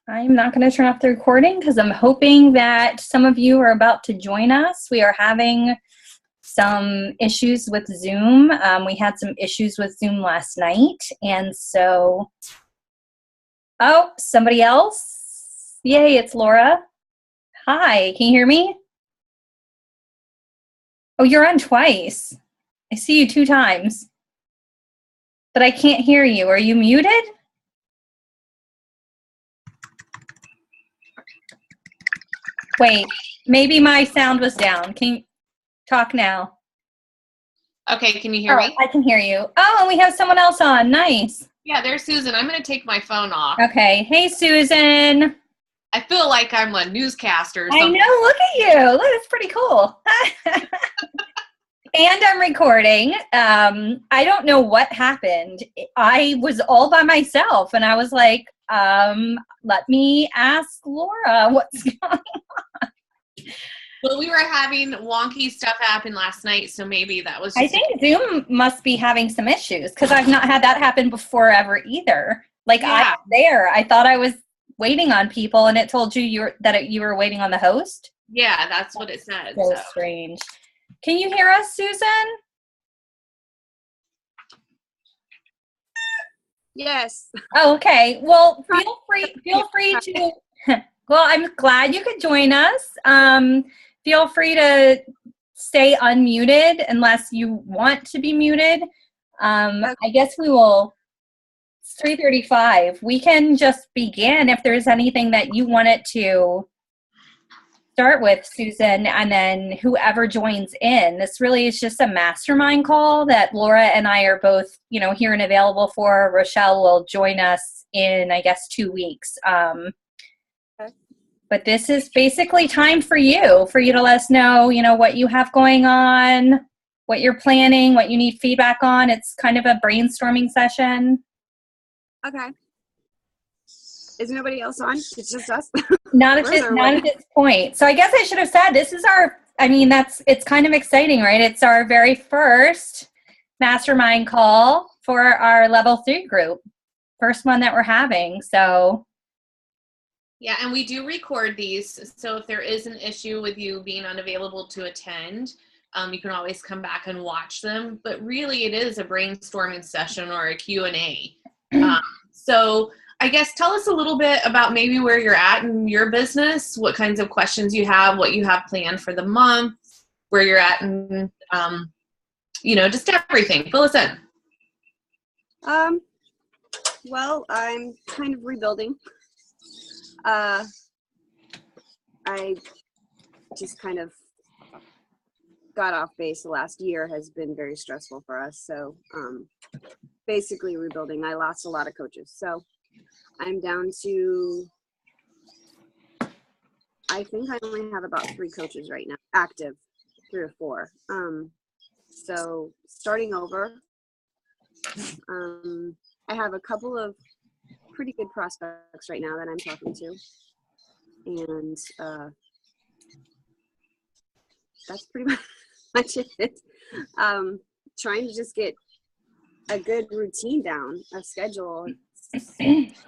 I'm not going to turn off the recording because I'm hoping that some of you are about to join us. We are having some issues with Zoom. We had some issues with Zoom last night, and so, oh, somebody else? Yay, it's Laura. Hi, can you hear me? Oh, you're on twice. I see you 2 times, but I can't hear you. Are you muted? Wait, maybe my sound was down. Can you talk now? Okay, can you hear me? I can hear you. Oh, and we have someone else on. Nice. Yeah, there's Susan. I'm going to take my phone off. Okay. Hey, Susan. I feel like I'm a newscaster or something. I know. Look at you. Look, that's pretty cool. And I'm recording. I don't know what happened. I was all by myself, and I was like, let me ask Laura what's going on. Well, we were having wonky stuff happen last night, so maybe that was just I think Zoom must be having some issues because I've not had that happen before ever either. Like, yeah. I was there. I thought I was waiting on people, and it told you that you were waiting on the host? Yeah, that's what it said. So strange. Can you hear us, Susan? Yes. Oh, okay. Well, feel free to. Well, I'm glad you could join us. Feel free to stay unmuted unless you want to be muted. I guess we will. It's 3:35. We can just begin if there's anything that you wanted to start with, Susan, and then whoever joins in. This really is just a mastermind call that Laura and I are both, here and available for. Rochelle will join us in, I guess, 2 weeks. But this is basically time for you to let us know, what you have going on, what you're planning, what you need feedback on. It's kind of a brainstorming session. Okay. Is nobody else on? It's just us? Not at this point. So I guess I should have said this is it's kind of exciting, right? It's our very first mastermind call for our level 3 group. First one that we're having. So yeah, and we do record these. So if there is an issue with you being unavailable to attend, you can always come back and watch them. But really it is a brainstorming session or a Q&A. So I guess tell us a little bit about maybe where you're at in your business, what kinds of questions you have, what you have planned for the month, where you're at, and just everything. Fill us in. Well, I'm kind of rebuilding. I just kind of got off base. The last year has been very stressful for us. So basically rebuilding. I lost a lot of coaches. So I'm down to, I think I only have about 3 coaches right now, active, 3 or 4. So starting over, I have a couple of pretty good prospects right now that I'm talking to. And that's pretty much it. Trying to just get a good routine down, a schedule.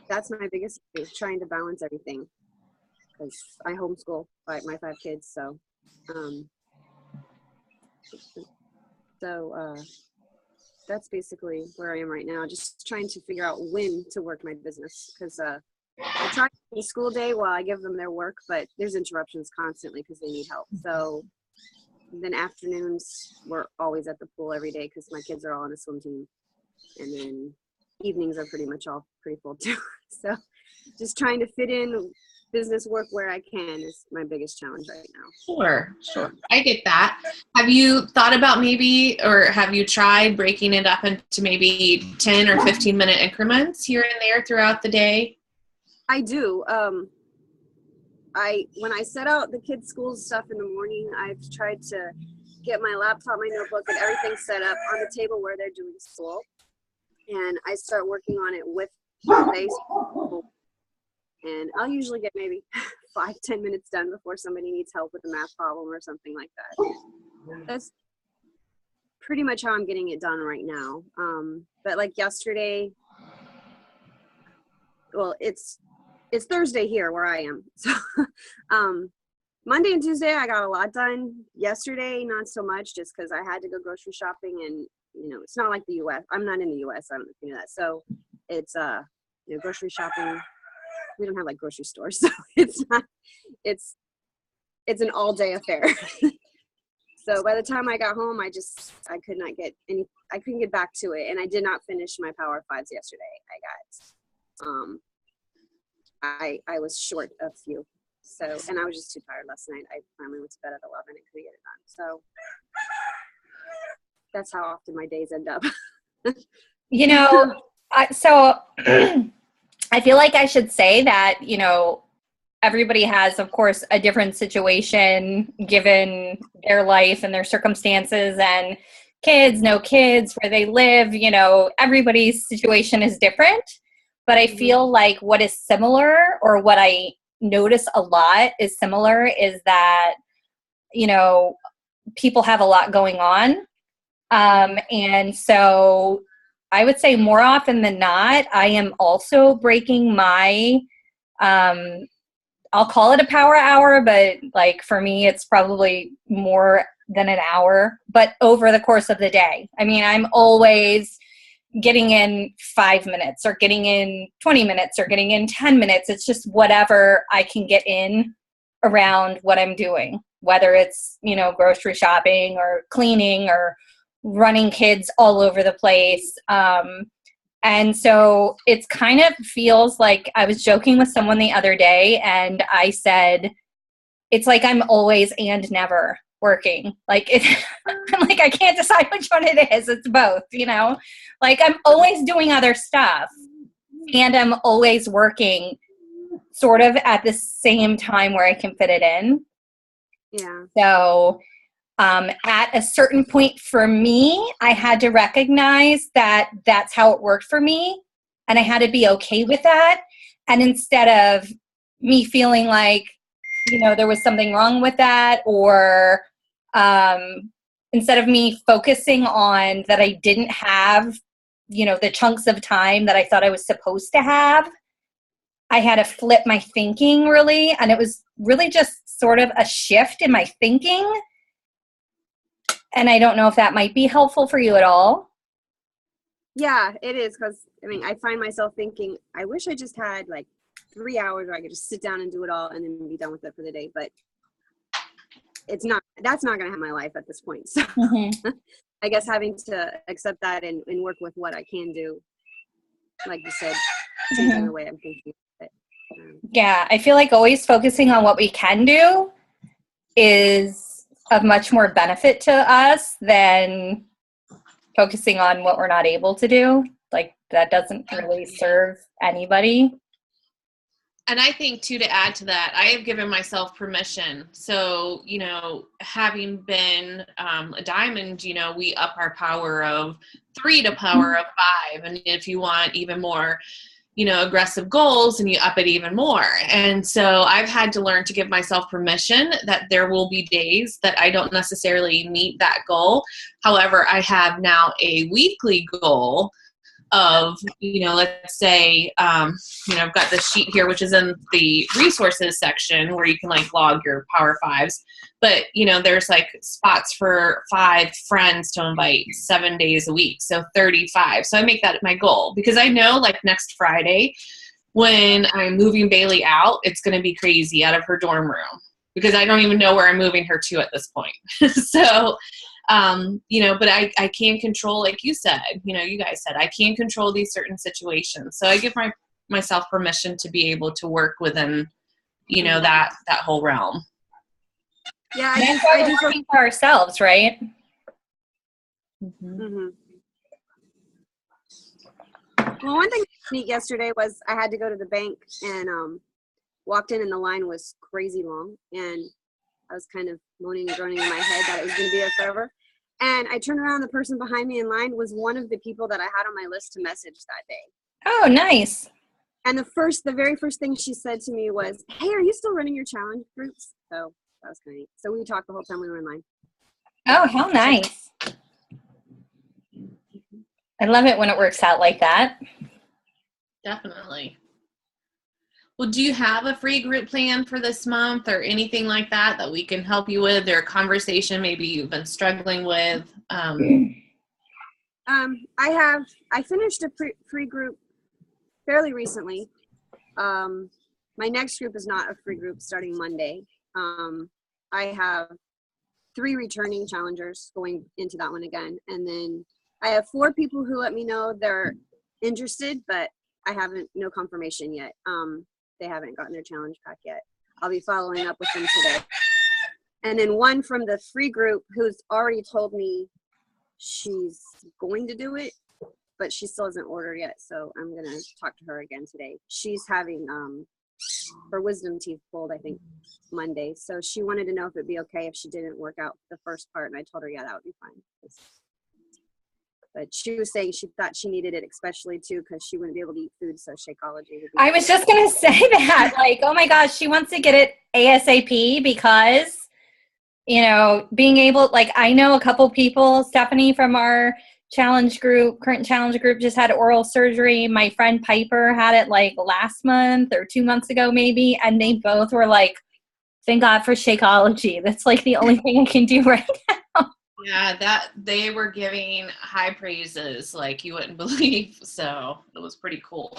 That's my biggest thing, trying to balance everything, because I homeschool my 5 kids. So that's basically where I am right now, just trying to figure out when to work my business, because I try the school day while I give them their work, but there's interruptions constantly because they need help. So then afternoons, we're always at the pool every day because my kids are all on a swim team. And then evenings are pretty much all pretty full too. So just trying to fit in business work where I can is my biggest challenge right now. Sure. I get that. Have you thought about maybe, or have you tried breaking it up into maybe 10 or 15-minute increments here and there throughout the day? I do. When I set out the kids' school stuff in the morning, I've tried to get my laptop, my notebook, and everything set up on the table where they're doing school. And I start working on it with face. And I'll usually get maybe 5-10 minutes done before somebody needs help with a math problem or something like that. That's pretty much how I'm getting it done right now. But like yesterday, well, it's Thursday here where I am. So Monday and Tuesday I got a lot done. Yesterday, not so much, just because I had to go grocery shopping, and it's not like the US. I'm not in the US. I don't know if you know that. So it's grocery shopping. We don't have like grocery stores, so it's not. It's an all day affair. So by the time I got home, I could not get any. I couldn't get back to it, and I did not finish my Power Fives yesterday. I was short a few. So, and I was just too tired last night. I finally went to bed at 11 and couldn't get it done. So that's how often my days end up. I feel like I should say that, everybody has, of course, a different situation given their life and their circumstances and kids, no kids, where they live, everybody's situation is different. But I feel like what is similar, or what I notice a lot is similar, is that, people have a lot going on. And so I would say more often than not, I am also breaking my, I'll call it a power hour, but like for me, it's probably more than an hour, but over the course of the day. I mean, I'm always getting in 5 minutes or getting in 20 minutes or getting in 10 minutes. It's just whatever I can get in around what I'm doing, whether it's, grocery shopping or cleaning or running kids all over the place. And so it's kind of feels like, I was joking with someone the other day and I said, it's like I'm always and never working. Like I'm like, I can't decide which one it is. It's both, like I'm always doing other stuff and I'm always working sort of at the same time where I can fit it in. Yeah. So at a certain point for me, I had to recognize that that's how it worked for me. And I had to be okay with that. And instead of me feeling like, there was something wrong with that, or instead of me focusing on that I didn't have, the chunks of time that I thought I was supposed to have, I had to flip my thinking really. And it was really just sort of a shift in my thinking. And I don't know if that might be helpful for you at all. Yeah, it is. Because, I find myself thinking, I wish I just had like 3 hours where I could just sit down and do it all and then be done with it for the day. But that's not going to have my life at this point. So I guess having to accept that and work with what I can do, like you said, changing the way I'm thinking. Yeah, I feel like always focusing on what we can do is of much more benefit to us than focusing on what we're not able to do. Like that doesn't really serve anybody. And I think too, to add to that, I have given myself permission. So, having been a diamond, we up our power of 3 to power of 5. And if you want even more, aggressive goals, and you up it even more. And so I've had to learn to give myself permission that there will be days that I don't necessarily meet that goal. However, I have now a weekly goal of, let's say, I've got this sheet here, which is in the resources section where you can like log your Power Fives. But, there's like spots for 5 friends to invite 7 days a week. So 35. So I make that my goal because I know like next Friday when I'm moving Bailey out, it's going to be crazy out of her dorm room because I don't even know where I'm moving her to at this point. So, but I can control, like you said, you guys said, I can control these certain situations. So I give myself permission to be able to work within, that whole realm. Yeah, I do working for ourselves, right? Mm-hmm. Well, one thing neat yesterday was I had to go to the bank and walked in and the line was crazy long, and I was kind of moaning and groaning in my head that it was going to be there forever. And I turned around, the person behind me in line was one of the people that I had on my list to message that day. Oh, nice. And the very first thing she said to me was, "Hey, are you still running your challenge groups?" So that was kind of neat. So we talked the whole time we were in line. Oh, how nice. I love it when it works out like that. Definitely. Well, do you have a free group plan for this month or anything like that that we can help you with, or a conversation maybe you've been struggling with? I finished a free group fairly recently. My next group is not a free group starting Monday. I have 3 returning challengers going into that one again. And then I have 4 people who let me know they're interested, but I haven't, no confirmation yet. They haven't gotten their challenge pack yet. I'll be following up with them today. And then one from the free group who's already told me she's going to do it, but she still hasn't ordered yet. So I'm going to talk to her again today. She's having her wisdom teeth pulled, I think, Monday. So she wanted to know if it'd be okay if she didn't work out the first part. And I told her, yeah, that would be fine. But she was saying she thought she needed it, especially too, because she wouldn't be able to eat food. So Shakeology would be. I was just going to say that, like, oh my gosh, she wants to get it ASAP because, you know, being able, like, I know a couple people, Stephanie from our current challenge group just had oral surgery. My friend Piper had it like last month or 2 months ago maybe, and they both were like, thank God for Shakeology. That's like the only thing I can do right now. Yeah, that they were giving high praises like you wouldn't believe. So it was pretty cool.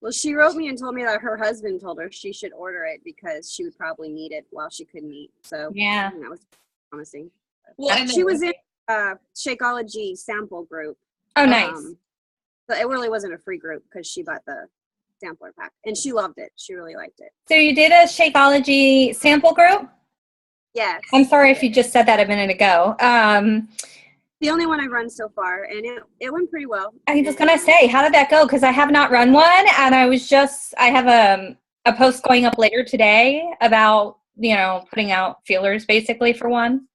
Well, she wrote me and told me that her husband told her she should order it because she would probably need it while she couldn't eat. So yeah, that was promising. Well, and she was in Shakeology sample group. Oh, nice. But it really wasn't a free group because she bought the sampler pack and she loved it. She really liked it. So you did a Shakeology sample group? Yes. I'm sorry if you just said that a minute ago. The only one I've run so far, and it went pretty well. I was going to say, how did that go? Because I have not run one, and I have a post going up later today about, you know, putting out feelers basically for one.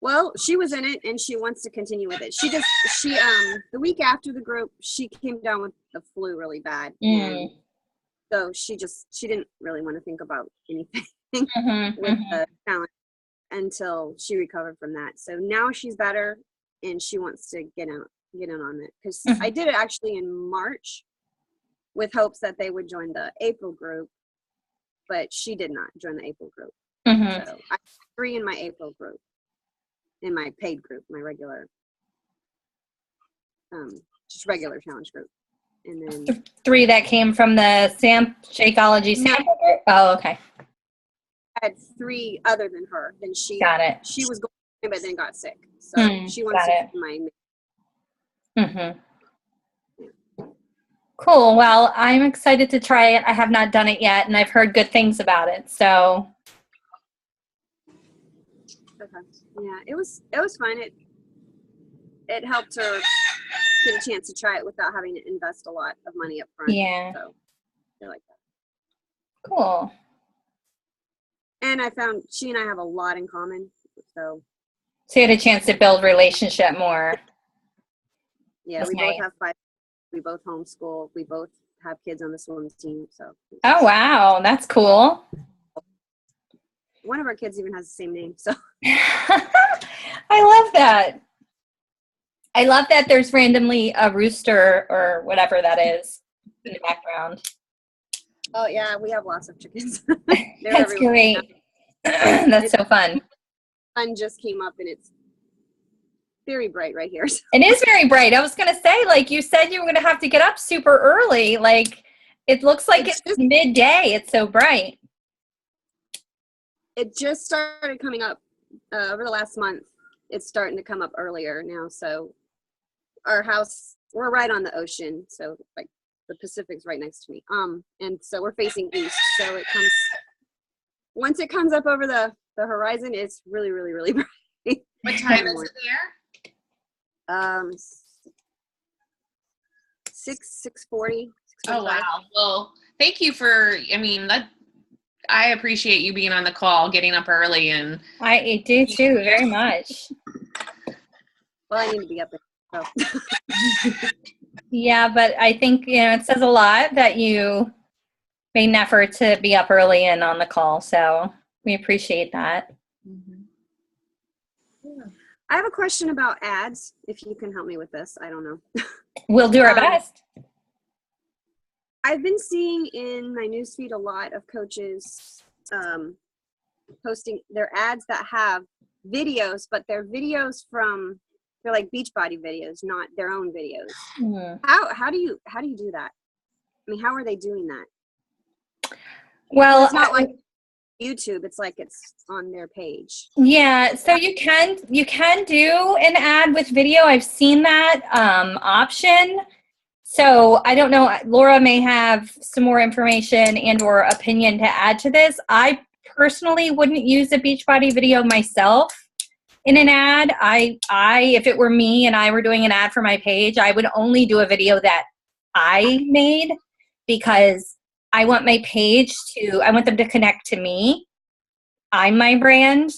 Well, she was in it, and she wants to continue with it. The week after the group, she came down with the flu really bad. And so she didn't really want to think about anything with the challenge until she recovered from that. So now she's better and she wants to get in on it. Because I did it actually in March with hopes that they would join the April group, but she did not join the April group. So I have 3 in my April group, in my paid group, my regular, just regular challenge group. And then 3 that came from the Shakeology sample group? Oh, okay. I had 3 other than her. Then she got it. She was going, but then got sick. So she wants to be my. Cool. Well, I'm excited to try it. I have not done it yet, and I've heard good things about it. So. Okay. Yeah, it was fun. It helped her get a chance to try it without having to invest a lot of money up front. Yeah. So I like that. Cool. And I found she and I have a lot in common. So you had a chance to build relationship more. Yeah, That's we nice. both have 5. We both homeschool. We both have kids on the swim team. So. Oh wow, that's cool. One of our kids even has the same name. So. I love that. I love that there's randomly a rooster or whatever that is in the background. Oh yeah, we have lots of chickens. That's great. That's so fun. The sun just came up and it's very bright right here. So. It is very bright. I was going to say, like you said, you were going to have to get up super early. Like it looks like it's just midday. It's so bright. It just started coming up over the last month. It's starting to come up earlier now. So our house, we're right on the ocean. So like the Pacific's right next to me. And so we're facing east. So once it comes up over the horizon, it's really, really, really bright. What time is it there? 6:40. Oh wow. Well, thank you for, I appreciate you being on the call, getting up early, and I do too, very much. Well, I need to be up there. So. Yeah, but I think, it says a lot that you made an effort to be up early and on the call. So we appreciate that. Mm-hmm. I have a question about ads, if you can help me with this. I don't know. We'll do our best. I've been seeing in my newsfeed a lot of coaches posting their ads that have videos, but they're videos they're like Beachbody videos, not their own videos. How do you do that? I mean, how are they doing that? Well, it's not like YouTube, it's like it's on their page. Yeah, so you can do an ad with video. I've seen that option. So I don't know, Laura may have some more information and or opinion to add to this. I personally wouldn't use a Beachbody video myself in an ad. I if it were me and I were doing an ad for my page, I would only do a video that I made, because I want my page I want them to connect to me. I'm my brand,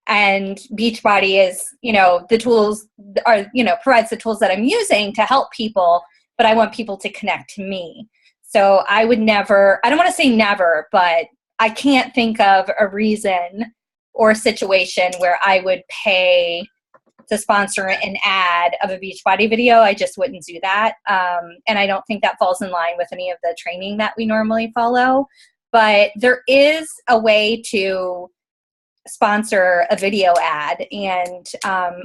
and Beachbody is, the tools are, provides the tools that I'm using to help people, but I want people to connect to me. So I would never, I don't want to say never, but I can't think of a reason or a situation where I would pay to sponsor an ad of a Beachbody video. I just wouldn't do that. And I don't think that falls in line with any of the training that we normally follow. But there is a way to sponsor a video ad, and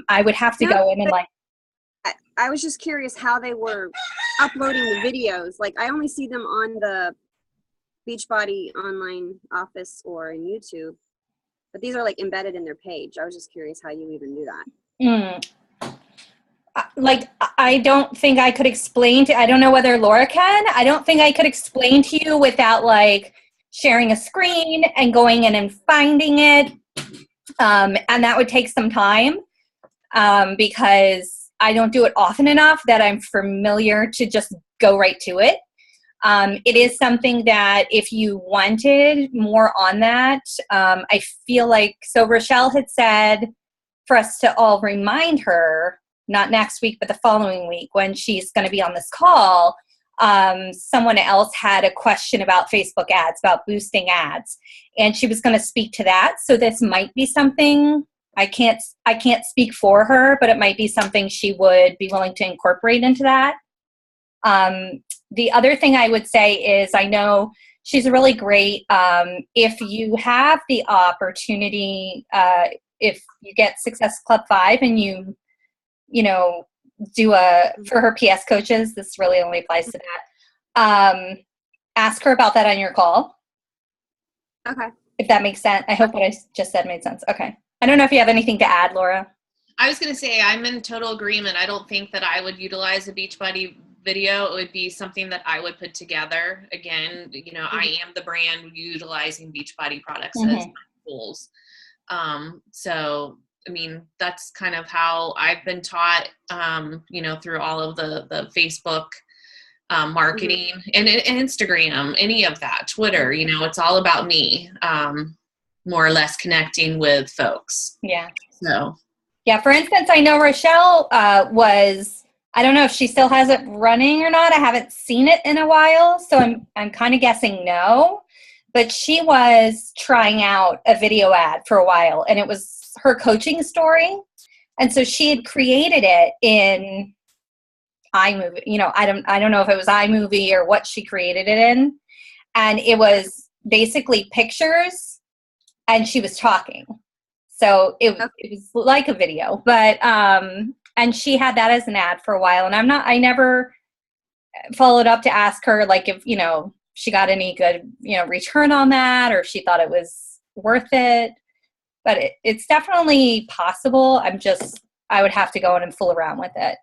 I would have to go in and I was just curious how they were uploading the videos. Like, I only see them on the Beachbody online office or in YouTube, but these are like embedded in their page. I was just curious how you even do that. I don't think I could explain I don't know whether Laura can. I don't think I could explain to you without sharing a screen and going in and finding it. And that would take some time because I don't do it often enough that I'm familiar to just go right to it. It is something that if you wanted more on that, I feel so Rochelle had said for us to all remind her, not next week, but the following week when she's going to be on this call. Someone else had a question about Facebook ads, about boosting ads, and she was going to speak to that. So this might be something, I can't speak for her, but it might be something she would be willing to incorporate into that. The other thing I would say is, I know she's really great. If you have the opportunity, if you get Success Club 5 and you do for her PS coaches, this really only applies to that. Ask her about that on your call. Okay. If that makes sense. I hope what I just said made sense. Okay. I don't know if you have anything to add, Laura. I was going to say, I'm in total agreement. I don't think that I would utilize a Beachbody video. It would be something that I would put together. Again, I am the brand utilizing Beachbody products as my tools. So, I mean, that's kind of how I've been taught, through all of the Facebook marketing and Instagram, any of that, Twitter, it's all about me, more or less connecting with folks. Yeah. So. Yeah. For instance, I know Rochelle I don't know if she still has it running or not. I haven't seen it in a while, so I'm kind of guessing no. But she was trying out a video ad for a while, and it was her coaching story. And so she had created it in iMovie. I don't know if it was iMovie or what she created it in. And it was basically pictures, and she was talking. So it was like a video, but and she had that as an ad for a while. And I never followed up to ask her if she got any good return on that, or if she thought it was worth it. But it's definitely possible. I would have to go in and fool around with it.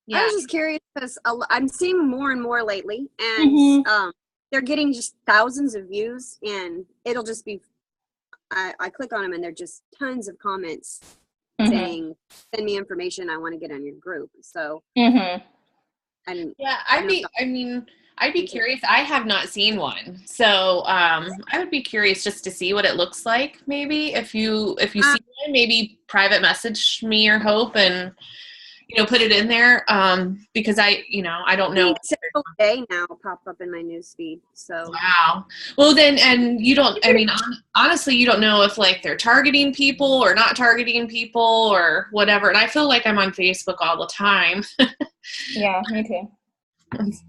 Yeah. I was just curious because I'm seeing more and more lately, and they're getting just thousands of views, and it'll just be, I click on them and they're just tons of comments saying, send me information, I want to get on your group. So I'd be curious. I have not seen one. So I would be curious just to see what it looks like. Maybe if you see one, maybe private message me or Hope, and put it in there, because I don't know. Several day now pop up in my news feed. So Wow. Well then, and you don't, I mean, honestly, you don't know if like they're targeting people or not targeting people or whatever. And I feel like I'm on Facebook all the time. Yeah, me too.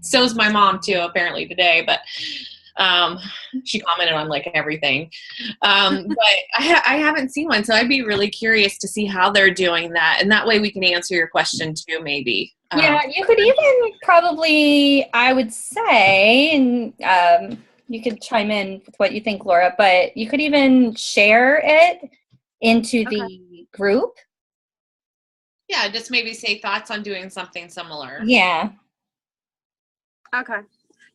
So is my mom too, apparently today, but she commented on like everything. But I haven't seen one, so I'd be really curious to see how they're doing that. And that way we can answer your question too, maybe. Yeah, you could even probably, I would say, and you could chime in with what you think, Laura, but you could even share it into the group. Yeah, just maybe say thoughts on doing something similar. Yeah. okay.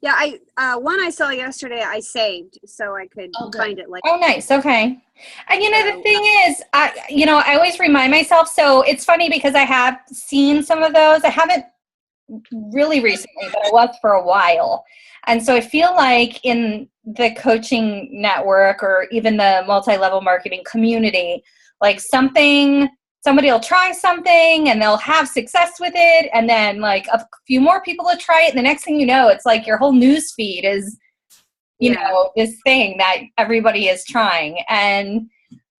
Yeah, one I saw yesterday I saved so I could find it later. Oh, nice. Okay. And the thing is, I always remind myself, so it's funny because I have seen some of those. I haven't really recently, but I was for a while. And so I feel like in the coaching network or even the multi-level marketing community, like somebody will try something and they'll have success with it. And then like a few more people will try it. And the next thing you know, it's like your whole news feed is, this thing that everybody is trying. And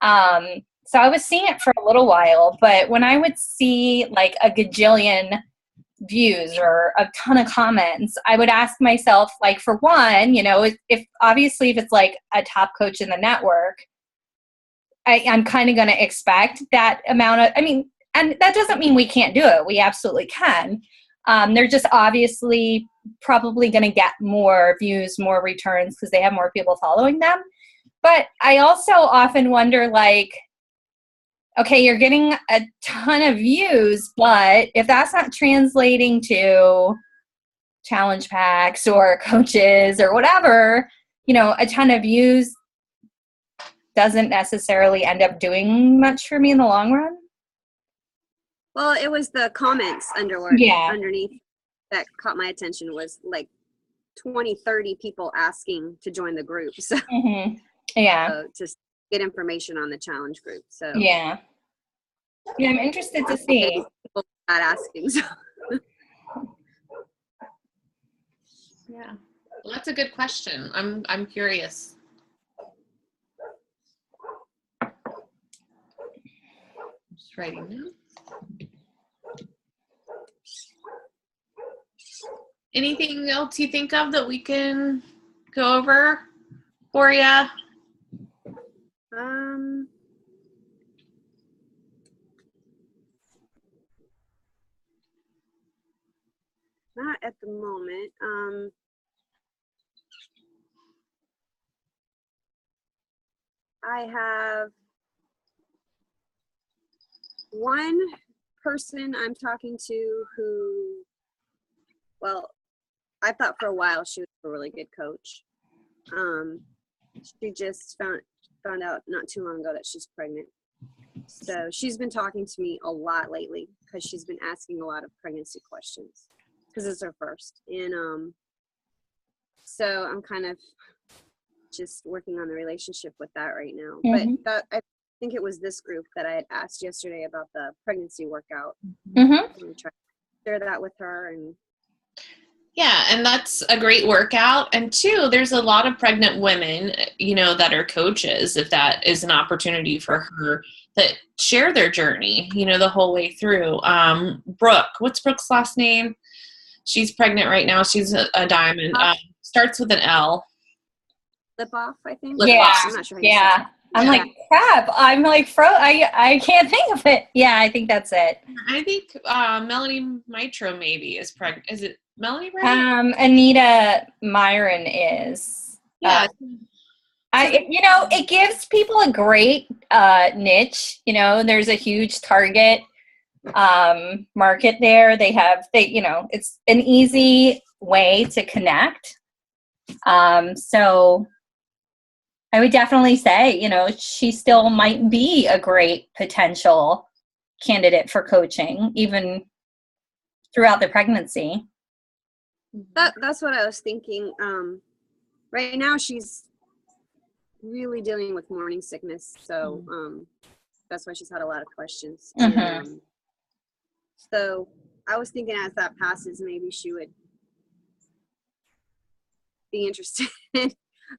so I was seeing it for a little while, but when I would see like a gajillion views or a ton of comments, I would ask myself, like, for one, if it's like a top coach in the network, I'm kind of going to expect that amount of, and that doesn't mean we can't do it. We absolutely can. They're just obviously probably going to get more views, more returns because they have more people following them. But I also often wonder, like, okay, you're getting a ton of views, but if that's not translating to challenge packs or coaches or whatever, a ton of views doesn't necessarily end up doing much for me in the long run. Well, it was the comments underneath that caught my attention. Was like 20-30 people asking to join the group. So yeah, to get information on the challenge group. So yeah, I'm interested to see. People not asking. So. Yeah, well, that's a good question. I'm curious. Just writing down. Anything else you think of that we can go over for you? Not at the moment. I have one person I'm talking to who, well, I thought for a while she was a really good coach. She just found out not too long ago that she's pregnant. So she's been talking to me a lot lately because she's been asking a lot of pregnancy questions because it's her first. And so I'm kind of just working on the relationship with that right now. But I think it was this group that I had asked yesterday about the pregnancy workout. I'm going to try to share that with her. And yeah, and that's a great workout. And two, there's a lot of pregnant women, that are coaches, if that is an opportunity for her, that share their journey, the whole way through. Brooke, what's Brooke's last name? She's pregnant right now. She's a diamond. Starts with an L. Lip off, I think. I'm not sure. I'm like, crap. I'm like, I can't think of it. Yeah, I think that's it. I think Melanie Mitro maybe is pregnant. Is it Melanie, right? Anita Myron is. Yeah. It gives people a great niche. There's a huge target market there. It's an easy way to connect. So I would definitely say, she still might be a great potential candidate for coaching, even throughout the pregnancy. That's what I was thinking. Right now she's really dealing with morning sickness. So that's why she's had a lot of questions. So I was thinking as that passes, maybe she would be interested.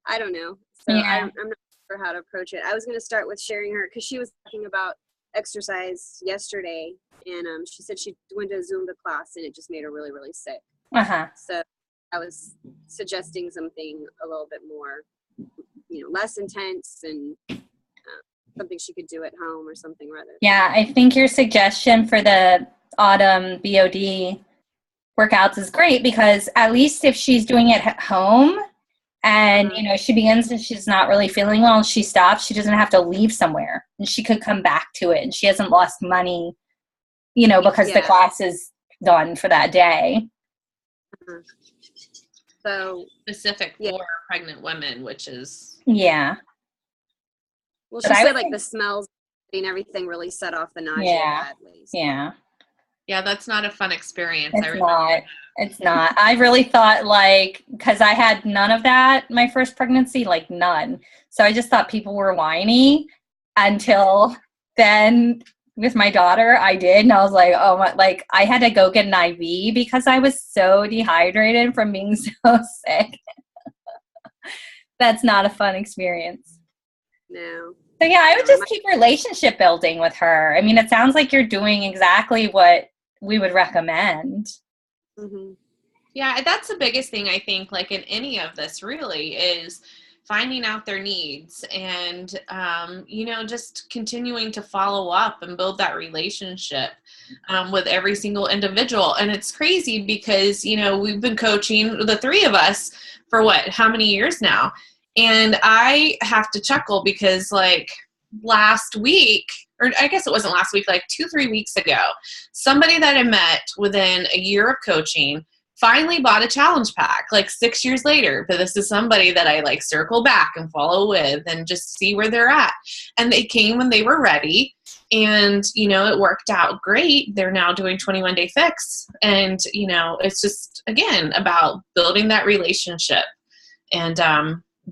I don't know. So Yeah. I'm not sure how to approach it. I was going to start with sharing her because she was talking about exercise yesterday, and she said she went to a Zumba class and it just made her really, really sick. Uh-huh. So I was suggesting something a little bit more, less intense and something she could do at home or something rather. Yeah, I think your suggestion for the autumn BOD workouts is great because at least if she's doing it at home and, she begins and she's not really feeling well and she stops, she doesn't have to leave somewhere and she could come back to it and she hasn't lost money, because the class is done for that day. Uh-huh. So Specific for pregnant women, which is. Yeah. Well, she said like the smells and everything really set off the nausea badly. So. Yeah. Yeah, that's not a fun experience. It's not. I really thought because I had none of that my first pregnancy, none. So I just thought people were whiny until then with my daughter I did. And I was like, oh my, I had to go get an IV because I was so dehydrated from being so sick. That's not a fun experience. No. So yeah, I would just keep relationship building with her. I mean, it sounds like you're doing exactly what we would recommend. Mm-hmm. Yeah, that's the biggest thing I think, in any of this really is finding out their needs and, just continuing to follow up and build that relationship with every single individual. And it's crazy because, we've been coaching the three of us for how many years now? And I have to chuckle because last week, or I guess it wasn't last week, 2-3 weeks ago, somebody that I met within a year of coaching finally bought a challenge pack 6 years later. But this is somebody that I circle back and follow with and just see where they're at. And they came when they were ready and, it worked out great. They're now doing 21 Day Fix. And, it's just, again, about building that relationship and,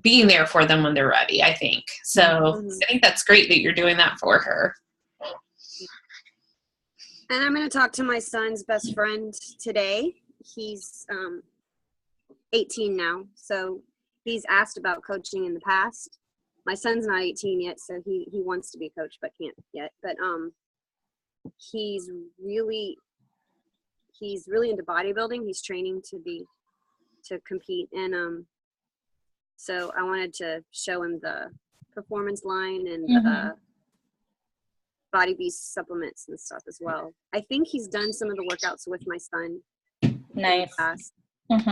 being there for them when they're ready, I think. So I think that's great that you're doing that for her. And I'm going to talk to my son's best friend today. He's 18 now, so he's asked about coaching in the past. My son's not 18 yet, so he wants to be a coach but can't yet. But he's really into bodybuilding. He's training to compete, and so I wanted to show him the performance line and the Body Beast supplements and stuff as well. I think he's done some of the workouts with my son. Nice. In the past. But,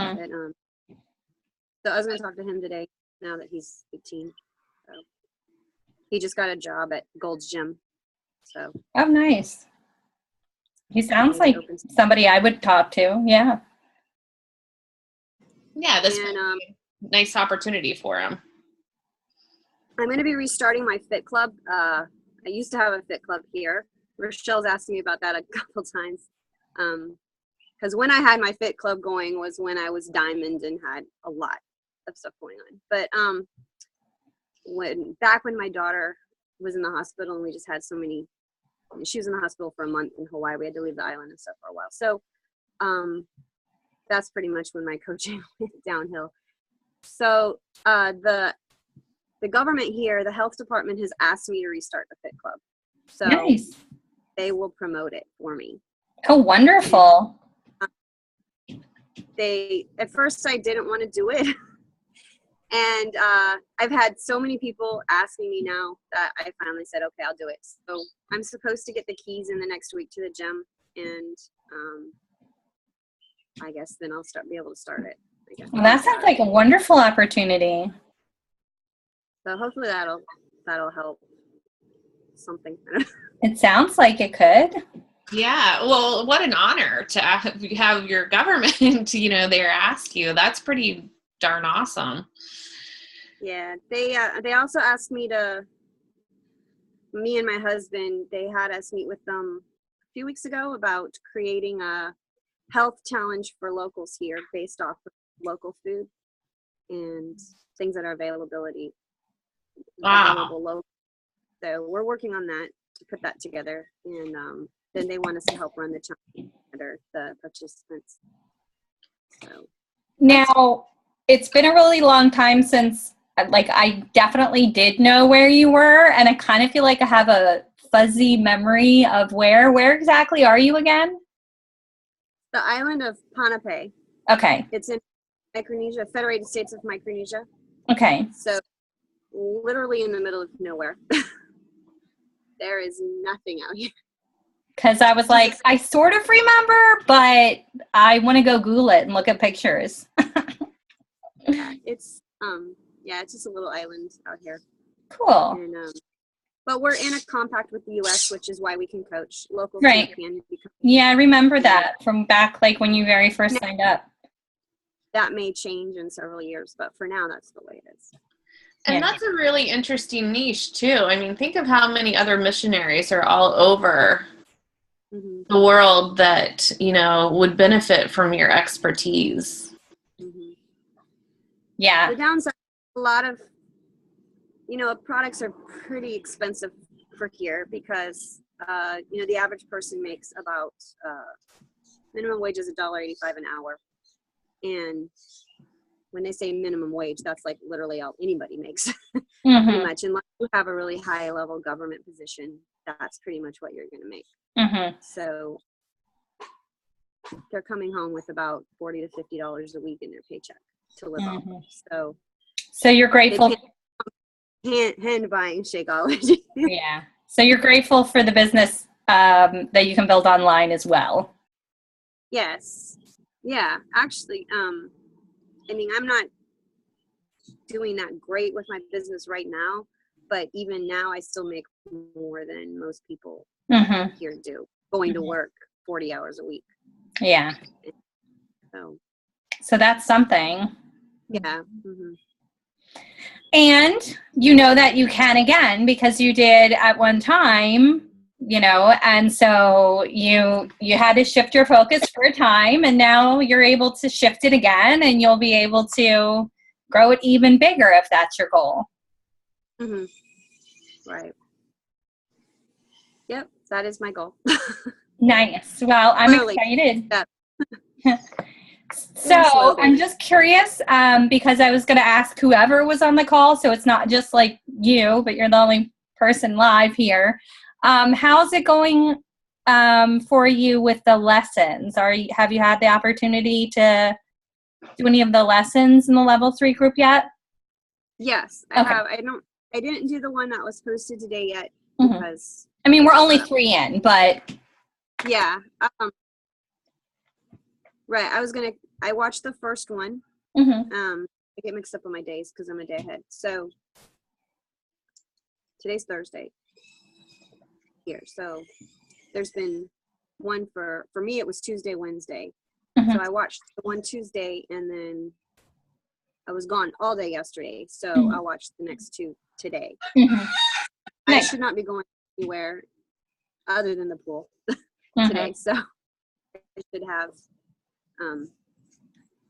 so I was going to talk to him today now that he's 18. So he just got a job at Gold's Gym. So. Oh, nice. He sounds like somebody I would talk to. Yeah. Yeah, this is a nice opportunity for him. I'm going to be restarting my fit club. I used to have a fit club here. Rochelle's asked me about that a couple times. Because when I had my fit club going was when I was diamond and had a lot of stuff going on. But when my daughter was in the hospital and we just had so many, she was in the hospital for a month in Hawaii. We had to leave the island and stuff for a while. So that's pretty much when my coaching went downhill. So the government here, the health department has asked me to restart the fit club. So nice. They will promote it for me. Oh, wonderful. At first I didn't want to do it. And I've had so many people asking me now that I finally said, okay, I'll do it. So I'm supposed to get the keys in the next week to the gym. And I guess then I'll be able to start it. I guess. Well, that sounds like a wonderful opportunity. So hopefully that'll help something. It sounds like it could. Yeah. Well, what an honor to have your government, there ask you. That's pretty darn awesome. Yeah. They also asked me and my husband, they had us meet with them a few weeks ago about creating a health challenge for locals here based off of local food and things that are available local. So we're working on that to put that together, and then they want us to help run the challenge for the participants. So Now, it's been a really long time since, like, I definitely did know where you were, and I kind of feel like I have a fuzzy memory of where exactly are you again? the island of Ponape. Okay. It's in Micronesia, Federated States of Micronesia. Okay. So literally in the middle of nowhere. There is nothing out here. Because I was like, I sort of remember, but I want to go Google it and look at pictures. It's it's just a little island out here. Cool. And but we're in a compact with the U.S., which is why we can coach. Locals Right. can become. Yeah, I remember that from back, like, when you very first signed up. That may change in several years, but for now, that's the way it is. And that's a really interesting niche, too. I mean, think of how many other missionaries are all over the world that, you know, would benefit from your expertise. Yeah. The downside, a lot of, you know, products are pretty expensive for here because, you know, the average person makes about, minimum wage is $1.85 an hour. And when they say minimum wage, that's like literally all anybody makes pretty much. Unless you have a really high level government position, that's pretty much what you're going to make. So they're coming home with about $40 to $50 a week in their paycheck to live off of. So you're grateful. Hand buying Shakeology. Yeah. So you're grateful for the business that you can build online as well. Yes. Yeah. Actually, I mean, I'm not doing that great with my business right now, but even now I still make more than most people here do, going to work 40 hours a week. Yeah. So that's something. Yeah. And you know that you can again because you did at one time, you know, and so you had to shift your focus for a time, and now you're able to shift it again, and you'll be able to grow it even bigger if that's your goal. Right. Yep, that is my goal. Nice. Well, I'm excited. So I'm just curious because I was going to ask whoever was on the call, so it's not just like you, but you're the only person live here. How's it going for you with the lessons? Have you had the opportunity to do any of the lessons in the level 3 group yet? Yes, I have. I didn't do the one that was posted today yet because I mean, we're only 3 in, but yeah. Right. I watched the first one. I get mixed up on my days because I'm a day ahead. So today's Thursday here. So there's been one for me, it was Tuesday, Wednesday. So I watched the one Tuesday and then I was gone all day yesterday. So I watched the next 2 today. I should not be going anywhere other than the pool today. So I should have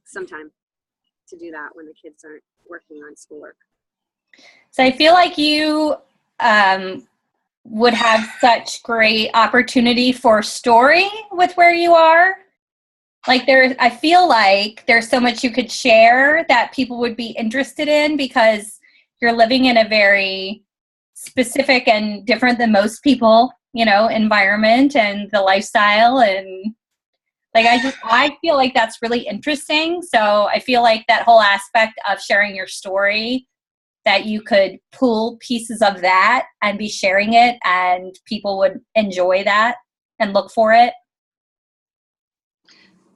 some time to do that when the kids aren't working on schoolwork. So I feel like you would have such great opportunity for story with where you are. Like I feel like there's so much you could share that people would be interested in because you're living in a very specific and different than most people, you know, environment and the lifestyle. And like, I feel like that's really interesting. So I feel like that whole aspect of sharing your story, that you could pull pieces of that and be sharing it and people would enjoy that and look for it.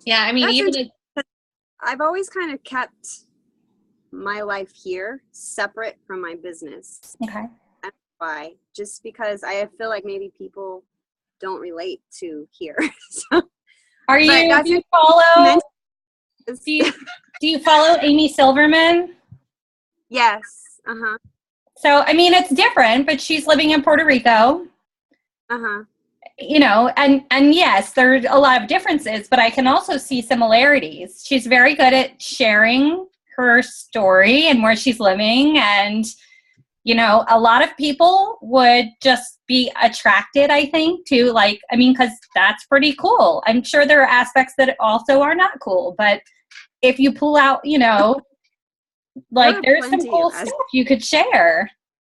Yeah, I mean, I've always kind of kept my life here separate from my business. Okay. That's why, just because I feel like maybe people don't relate to here. So, do you follow Amy Silverman? Yes. So, I mean, it's different, but she's living in Puerto Rico. You know, and yes, there's a lot of differences, but I can also see similarities. She's very good at sharing her story and where she's living, and you know, a lot of people would just be attracted, I think, to like, I mean, because that's pretty cool. I'm sure there are aspects that also are not cool, but if you pull out, you know, like there's some cool stuff you could share.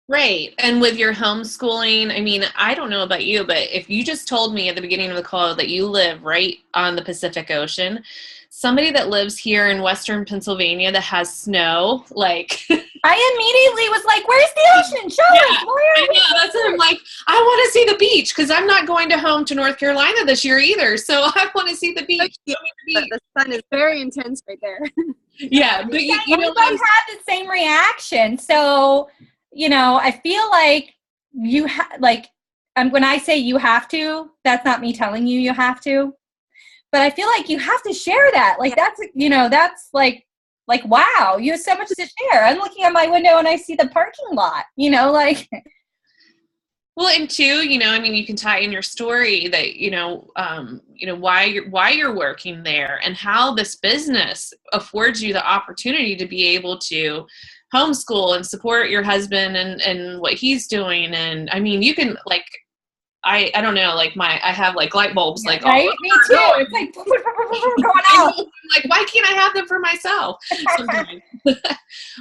Right. And with your homeschooling, I mean, I don't know about you, but if you just told me at the beginning of the call that you live right on the Pacific Ocean, somebody that lives here in Western Pennsylvania that has snow, like I immediately was like, where's the ocean? Show us. I know. That's what I'm like, I want to see the beach because I'm not going to home to North Carolina this year either. So I want to see the beach. The sun is very intense right there. Yeah. But you know, we both had the same reaction. So, you know, I feel like you when I say you have to, that's not me telling you have to, but I feel like you have to share that. Like that's, you know, that's like, wow, you have so much to share. I'm looking at my window and I see the parking lot, you know, like. Well, and two, you know, I mean, you can tie in your story that, why you're working there and how this business affords you the opportunity to be able to homeschool and support your husband and what he's doing. And I mean, you can like, I don't know, like I have like light bulbs, like, right? Me too. It's like going out. I'm like, why can't I have them for myself?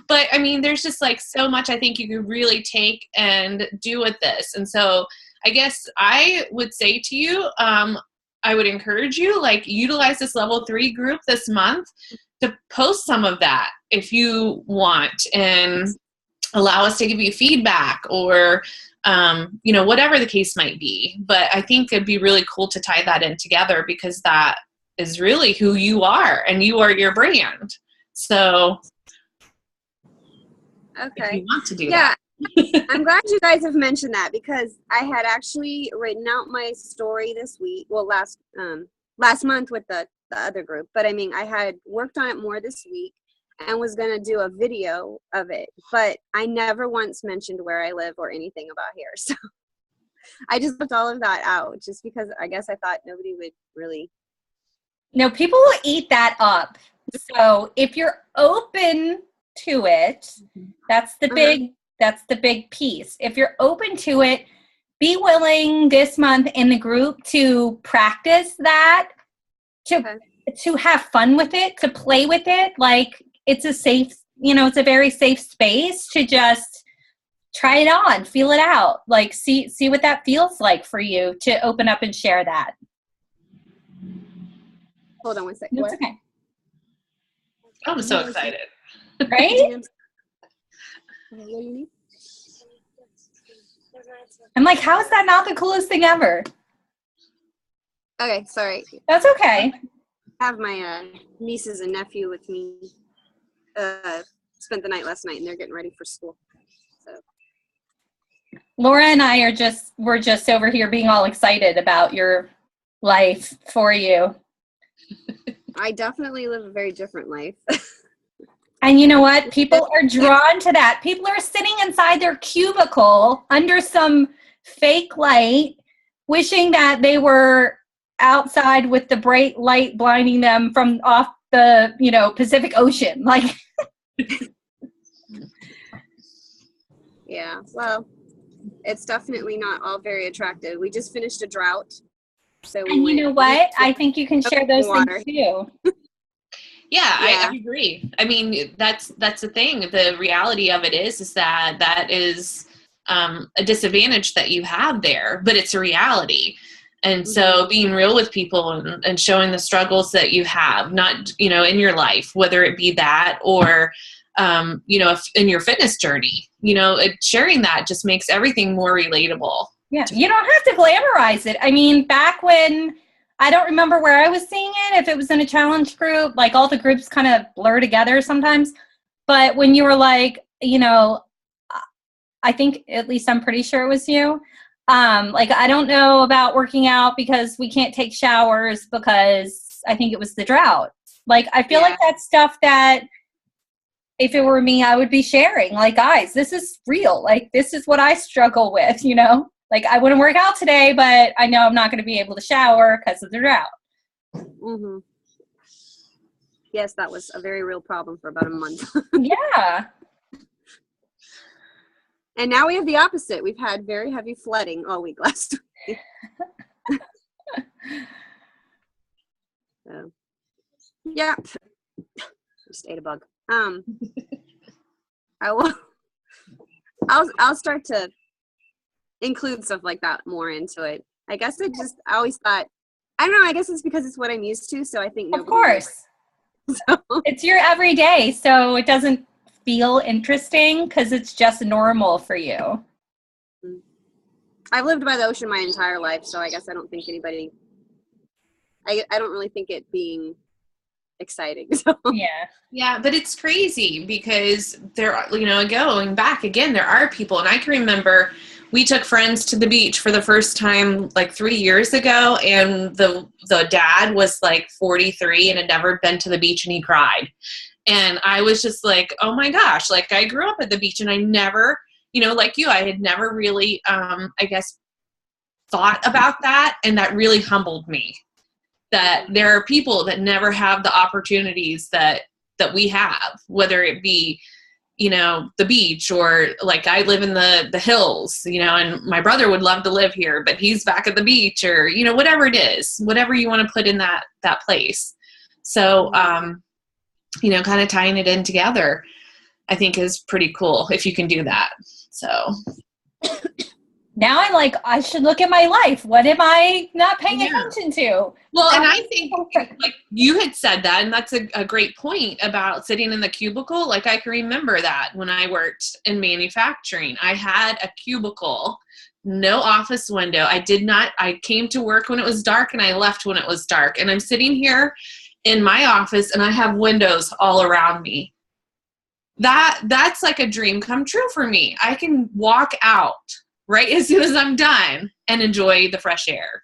But I mean, there's just like so much I think you could really take and do with this. And so I guess I would say to you, I would encourage you, like, utilize this level 3 group this month to post some of that if you want and allow us to give you feedback or whatever the case might be. But I think it'd be really cool to tie that in together because that is really who you are and you are your brand. So okay, if you want to do that. I'm glad you guys have mentioned that because I had actually written out my story this week. Well, last month with the other group, but I mean, I had worked on it more this week and was going to do a video of it, but I never once mentioned where I live or anything about here. So I just left all of that out just because I guess I thought nobody would really. No, people will eat that up. So if you're open to it, that's the big piece. If you're open to it, be willing this month in the group to practice that, to have fun with it, to play with it. Like it's a very safe space to just try it on, feel it out, like see what that feels like for you to open up and share that. Hold on one second. That's okay. I'm so excited. Right? What do you need? I'm like, how is that not the coolest thing ever? Okay, sorry. That's okay. I have my nieces and nephew with me. Spent the night last night and they're getting ready for school. So Laura and I we're just over here being all excited about your life for you. I definitely live a very different life. And you know what? People are drawn to that. People are sitting inside their cubicle under some fake light, wishing that they were outside with the bright light blinding them from off the, Pacific Ocean. Like, yeah, well, it's definitely not all very attractive. We just finished a drought. So and you know what? I think you can share those things too. Yeah, I agree. I mean, that's the thing. The reality of it is that is a disadvantage that you have there, but it's a reality. And so being real with people and showing the struggles that you have, not, in your life, whether it be that or, if in your fitness journey, sharing that just makes everything more relatable. Yeah. You don't have to glamorize it. I mean, back when, I don't remember where I was seeing it, if it was in a challenge group, like all the groups kind of blur together sometimes. But when you were like, I think, at least I'm pretty sure it was you. Like, I don't know about working out because we can't take showers because I think it was the drought. Like, I feel like that's stuff that if it were me, I would be sharing. Like, guys, this is real. Like, this is what I struggle with, Like, I wouldn't work out today, but I know I'm not going to be able to shower because of the drought. Mm-hmm. Yes, that was a very real problem for about a month. Yeah. And now we have the opposite. We've had very heavy flooding all week last week. So, yeah. Just ate a bug. I'll start to include stuff like that more into it. I guess I always thought, I don't know, I guess it's because it's what I'm used to, so I think Of course. So. It's your everyday, so it doesn't feel interesting because it's just normal for you. I've lived by the ocean my entire life, so I guess I don't think anybody, I don't really think it being exciting. So. Yeah, but it's crazy because there are, going back again, there are people, and I can remember we took friends to the beach for the first time like 3 years ago, and the dad was like 43 and had never been to the beach, and he cried. And I was just like, oh my gosh, like I grew up at the beach and I never, like you, I had never really, I guess, thought about that. And that really humbled me. That there are people that never have the opportunities that we have, whether it be, the beach, or like I live in the hills, and my brother would love to live here, but he's back at the beach, or, whatever it is, whatever you want to put in that place. So, kind of tying it in together, I think is pretty cool if you can do that. So. Now I'm like, I should look at my life. What am I not paying attention to? Well, and I think like you had said that, and that's a great point about sitting in the cubicle. Like I can remember that when I worked in manufacturing, I had a cubicle, no office window. I came to work when it was dark and I left when it was dark. And I'm sitting here in my office and I have windows all around me. That's like a dream come true for me. I can walk out right as soon as I'm done and enjoy the fresh air.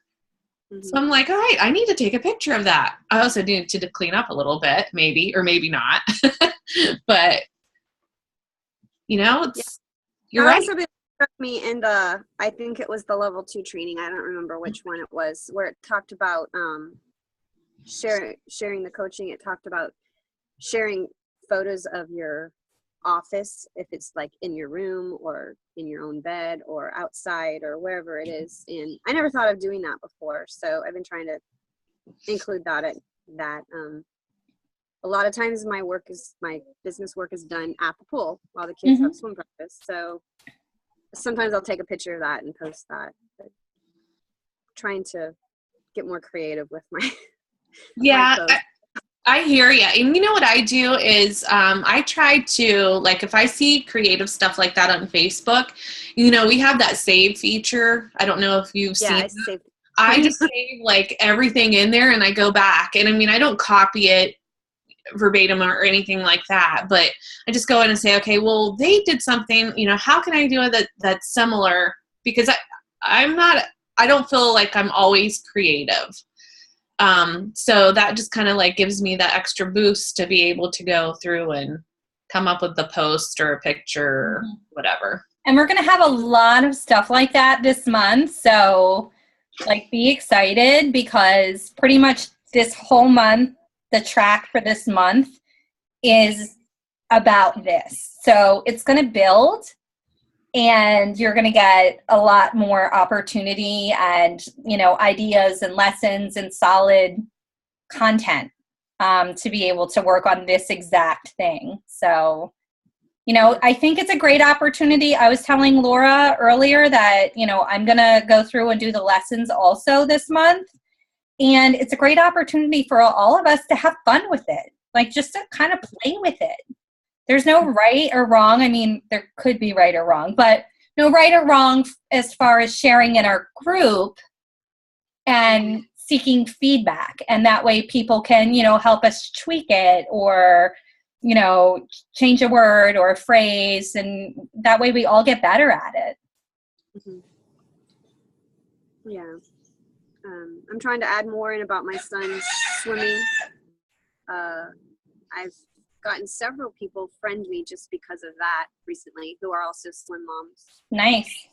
Mm-hmm. So I'm like, all right, I need to take a picture of that. I also need to clean up a little bit, maybe, or maybe not. But, you're right. Also struck me in I think it was the level 2 training. I don't remember which one it was, where it talked about sharing the coaching. It talked about sharing photos of your office, if it's like in your room or in your own bed or outside or wherever it is. And I never thought of doing that before, so I've been trying to include that. A lot of times my business work is done at the pool while the kids have swim practice, so sometimes I'll take a picture of that and post that. But trying to get more creative with my my posts. I hear you. And you know what I do is I try to, like, if I see creative stuff like that on Facebook, we have that save feature. I don't know if you've seen it. I just save like everything in there and I go back. And I mean, I don't copy it verbatim or anything like that, but I just go in and say, okay, well, they did something, how can I do it that's similar? Because I don't feel like I'm always creative. So that just kind of like gives me that extra boost to be able to go through and come up with the post or a picture or whatever. And we're going to have a lot of stuff like that this month. So like be excited, because pretty much this whole month, the track for this month is about this. So it's going to build, and you're going to get a lot more opportunity and, ideas and lessons and solid content to be able to work on this exact thing. So, I think it's a great opportunity. I was telling Laura earlier that, I'm going to go through and do the lessons also this month. And it's a great opportunity for all of us to have fun with it, like just to kind of play with it. There's no right or wrong. I mean, there could be right or wrong, but no right or wrong as far as sharing in our group and seeking feedback. And that way people can, help us tweak it or, change a word or a phrase. And that way we all get better at it. Mm-hmm. Yeah. I'm trying to add more in about my son's swimming. I've gotten several people friend me just because of that recently, who are also swim moms. Nice.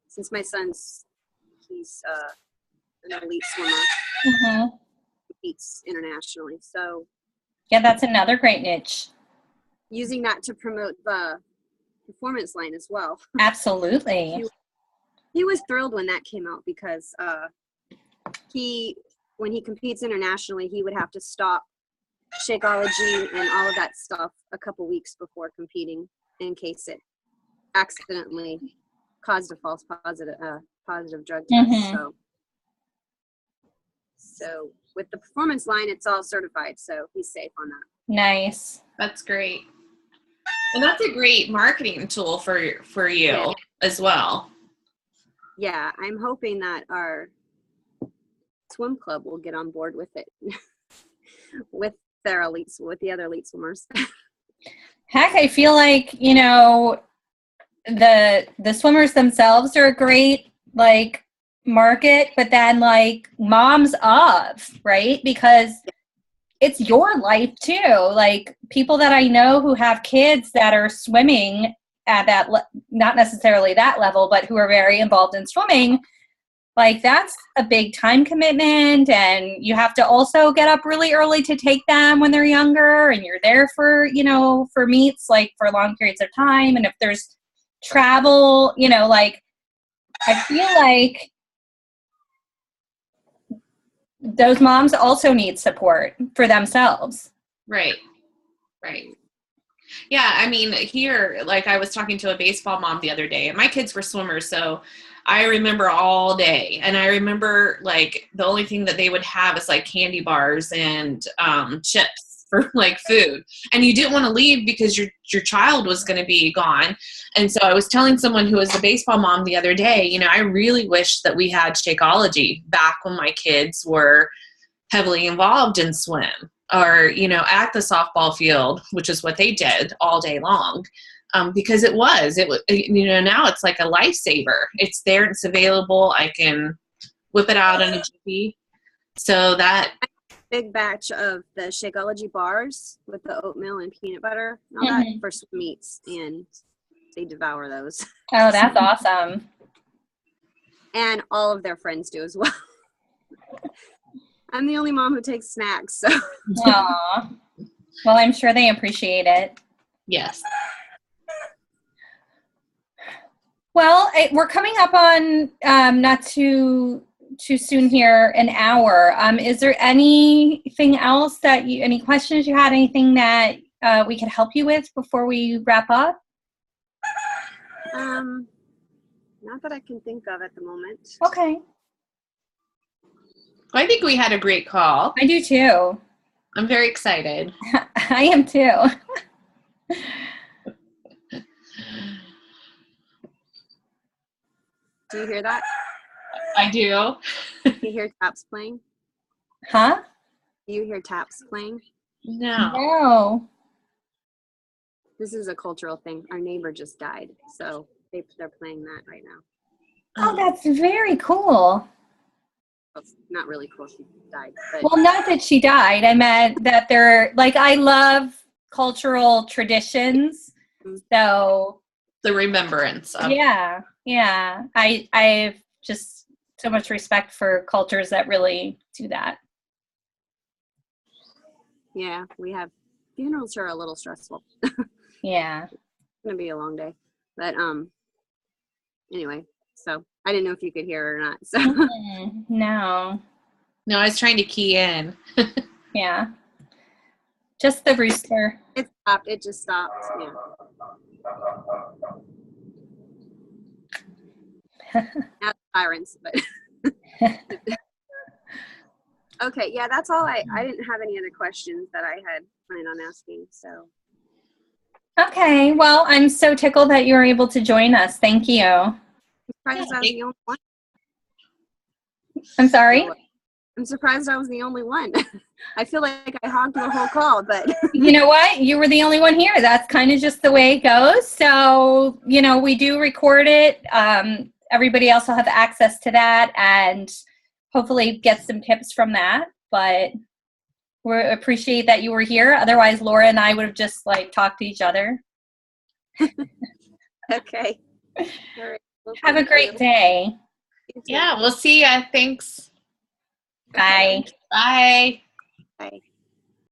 Since my he's an elite swimmer, competes internationally. So yeah, that's another great niche. Using that to promote the performance line as well. Absolutely. He was thrilled when that came out because when he competes internationally, he would have to stop Shakeology and all of that stuff a couple weeks before competing in case it accidentally caused a false positive drug test. Mm-hmm. So with the performance line, it's all certified, so he's safe on that. Nice. That's great. And that's a great marketing tool for you as well. Yeah, I'm hoping that our swim club will get on board with it with the other elite swimmers. Heck, I feel like, you know, the swimmers themselves are a great like market, but then like moms of, right? Because it's your life too. Like people that I know who have kids that are swimming at that, not necessarily that level, but who are very involved in swimming, like that's a big time commitment, and you have to also get up really early to take them when they're younger, and you're there for, you know, for meets like for long periods of time. And if there's travel, you know, like I feel like those moms also need support for themselves. Right. Yeah, I mean, here, like I was talking to a baseball mom the other day, and my kids were swimmers, so I remember all day. And I remember like the only thing that they would have is like candy bars and chips for like food. And you didn't want to leave because your child was going to be gone. And so I was telling someone who was a baseball mom the other day, you know, I really wish that we had Shakeology back when my kids were heavily involved in swim, or, you know, at the softball field, which is what they did all day long. Because it was, you know, now it's like a lifesaver. It's there, it's available. I can whip it out in a jiffy. So that big batch of the Shakeology bars with the oatmeal and peanut butter and all that for some meats, and they devour those. Oh, that's awesome. And all of their friends do as well. I'm the only mom who takes snacks, so. Aww. Well, I'm sure they appreciate it. Yes. Well, we're coming up on not too soon here, an hour. Is there anything else that any questions you had, anything that we could help you with before we wrap up? Not that I can think of at the moment. Okay. I think we had a great call. I do too. I'm very excited. I am too. Do you hear that? I do. You hear taps playing? Huh? Do you hear taps playing? No. This is a cultural thing. Our neighbor just died, so they're playing that right now. Oh, that's very cool. Well, it's not really cool. She died. But Well, not that she died. I meant that they're like, I love cultural traditions. So The remembrance of. Yeah. I've just so much respect for cultures that really do that. Yeah, we have funerals are a little stressful. Yeah. It's gonna be a long day. But anyway, so I didn't know if you could hear it or not. So No, I was trying to key in. Yeah. Just the rooster. It stopped. It just stopped. Yeah. Not sirens, but okay. Yeah, that's all. I didn't have any other questions that I had planned on asking. So Okay. Well, I'm so tickled that you were able to join us. Thank you. I'm surprised I was the only one. I'm sorry? So, I'm surprised I was the only one. I feel like I hogged the whole call, but You know what? You were the only one here. That's kind of just the way it goes. So, you know, we do record it. Everybody else will have access to that and hopefully get some tips from that. But we appreciate that you were here. Otherwise, Laura and I would have just like talked to each other. okay. All right. Well, Have a great day. Yeah, we'll see ya. Thanks. Bye. Bye. Bye.